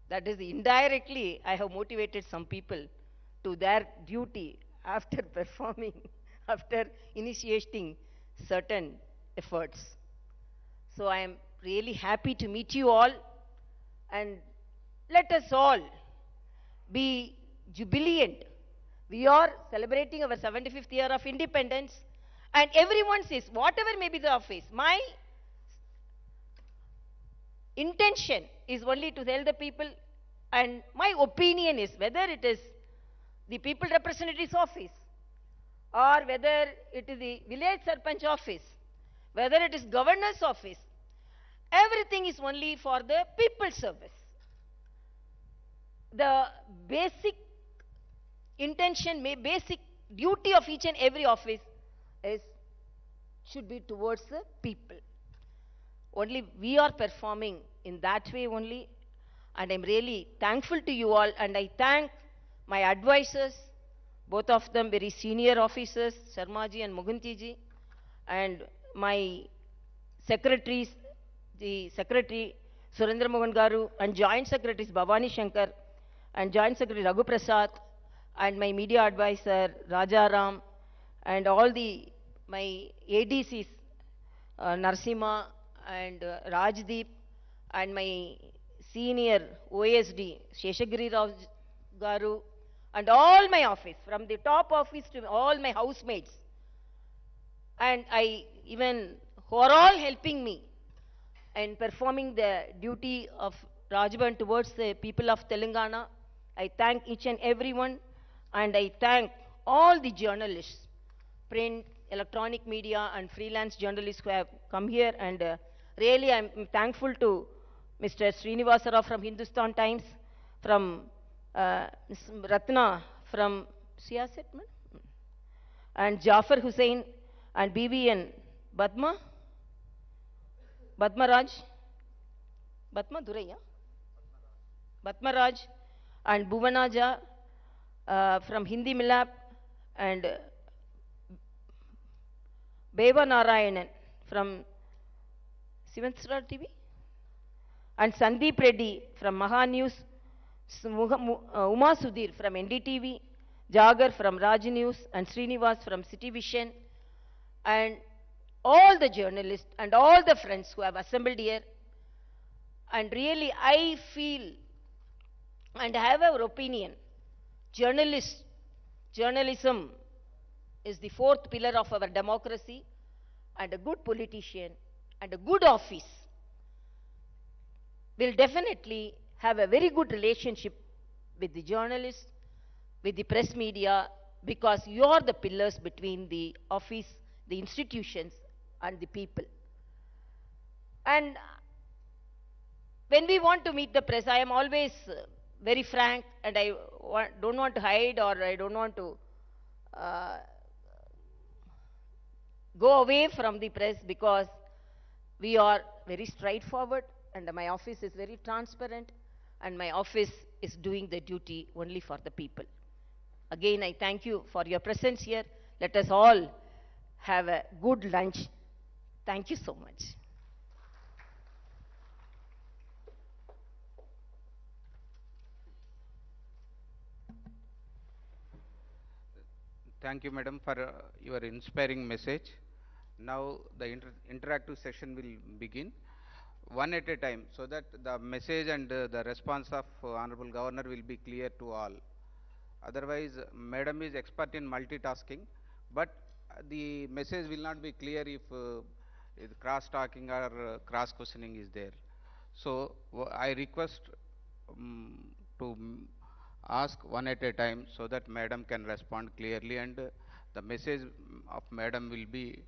That is, indirectly, I have motivated some people to their duty after performing, after initiating certain efforts. So I am really happy to meet you all, and let us all be jubilant. We are celebrating our 75th year of independence, and everyone says, whatever may be the office, my intention is only to tell the people, and my opinion is whether it is the people representative's office or whether it is the village sarpanch office, whether it is governor's office, everything is only for the people's service. The basic intention, basic duty of each and every office is should be towards the people. Only we are performing in that way only, and I'm really thankful to you all, and I thank my advisors, both of them very senior officers, Sharmaji and Muguntiji, and my secretaries, the secretary Surendra Mohan Garu, and joint secretaries Bhavani Shankar, and joint secretary Raghu Prasad, and my media advisor Rajaram, and all my ADCs, Narsima and Rajdeep, and my senior OSD Sheshagiri Rao Garu, and all my office, from the top office to all my housemates, and who are all helping me in performing the duty of Rajban towards the people of Telangana. I thank each and everyone, and I thank all the journalists, print, electronic media, and freelance journalists who have come here, and really I'm thankful to Mr. Srinivasa Rao from Hindustan Times, from Ms. Ratna from Siyaset, and Jafar Hussain, and BVN Badma Raj, Badma Duraya, Badma Raj, and Bhuvanaja from Hindi Milap, and Beva Narayanan from Sivansra TV, and Sandeep Reddy from Maha News, Uma Sudhir from NDTV, Jagar from Raj News, and Srinivas from City Vision, and all the journalists and all the friends who have assembled here. And really, I feel and have our opinion, journalism is the fourth pillar of our democracy, and a good politician and a good office will definitely have a very good relationship with the journalists, with the press media, because you are the pillars between the office, the institutions, and the people. And when we want to meet the press, I am always very frank, and I don't want to hide, or I don't want to go away from the press, because we are very straightforward, and my office is very transparent, and my office is doing the duty only for the people. Again, I thank you for your presence here. Let us all have a good lunch. Thank you so much. Thank you, madam, for your inspiring message. Now the interactive session will begin, one at a time, so that the message and the response of Honorable Governor will be clear to all. Otherwise, madam is expert in multitasking, but the message will not be clear if cross-talking or cross-questioning is there. So I request to ask one at a time, so that madam can respond clearly, and the message of madam will be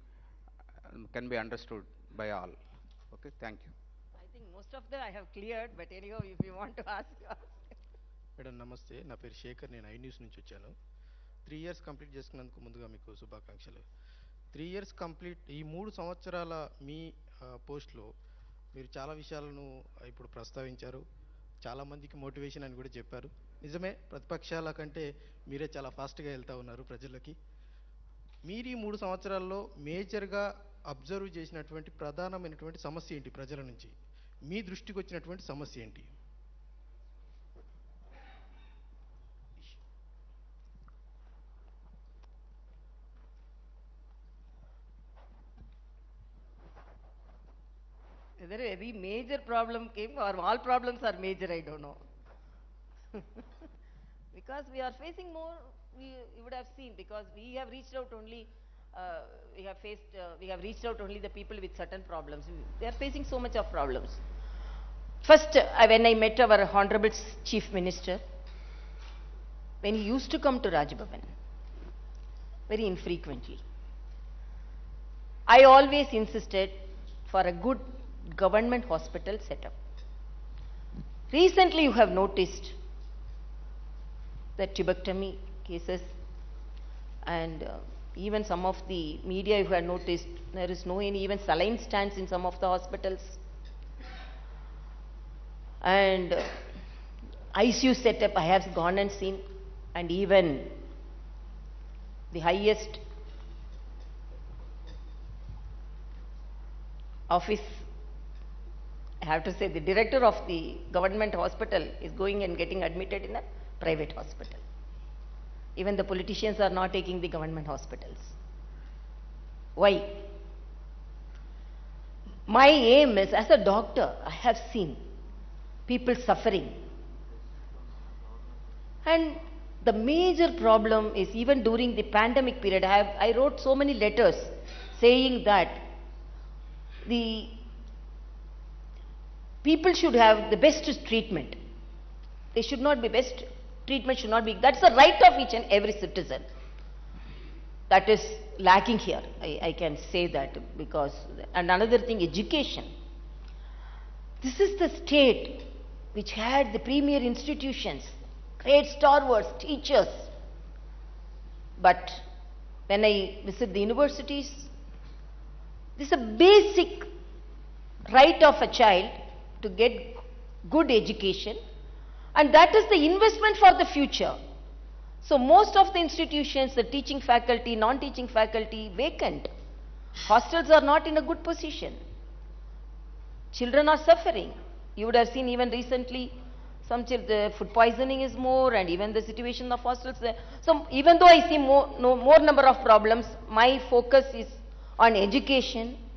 can be understood by all. Okay, thank you. I think most of them I have cleared, but anyhow, if you want to ask. Madam నమస్తే, నా పేరు శేఖర్, నేను news నుంచి వచ్చాను. 3 years complete చేసుకున్నందుకు ముందుగా మీకు శుభాకాంక్షలు. 3 years కంప్లీట్, ఈ 3 సంవత్సరాల మీ పోస్ట్లో మీరు చాలా విషయాలను ఇప్పుడు ప్రస్తావించారు. చాలామందికి మోటివేషన్ అని కూడా చెప్పారు. నిజమే, ప్రతిపక్షాల కంటే మీరే చాలా ఫాస్ట్గా వెళ్తూ ఉన్నారు ప్రజలకి. మీరు ఈ 3 సంవత్సరాల్లో మేజర్గా అబ్జర్వ్ చేసినటువంటి ప్రధానమైనటువంటి సమస్య ఏంటి? ప్రజల నుంచి మీ దృష్టికి వచ్చినటువంటి సమస్య ఏంటి? Whether a very major problem came or all problems are major, I don't know. Because we are facing more, you would have seen, because we have reached out only, we have reached out only the people with certain problems. They are facing so much of problems. First, when I met our Honorable Chief Minister, when he used to come to Raj Bhavan, very infrequently, I always insisted for a good government hospital setup. Recently, you have noticed the tuberculosis cases, and even some of the media, you have noticed there is no any even saline stands in some of the hospitals, and ICU setup I have gone and seen, and even the highest office, I have to say, the director of the government hospital is going and getting admitted in a private hospital. Even the politicians are not taking the government hospitals. Why? My aim is, as a doctor, I have seen people suffering. And the major problem is, even during the pandemic period, I wrote so many letters saying that the people should have the best treatment. They should not be best treatment should not be, that's the right of each and every citizen. That is lacking here. I can say that because, and another thing, education. This is the state which had the premier institutions, great stalwarts, teachers. But when I visit the universities, this is a basic right of a child to get good education, and that is the investment for the future. So most of the institutions, the teaching faculty, non-teaching faculty, vacant. Hostels are not in a good position. Children are suffering. You would have seen even recently, some the food poisoning is more, and even the situation of hostels. So even though I see more number of problems, my focus is on education,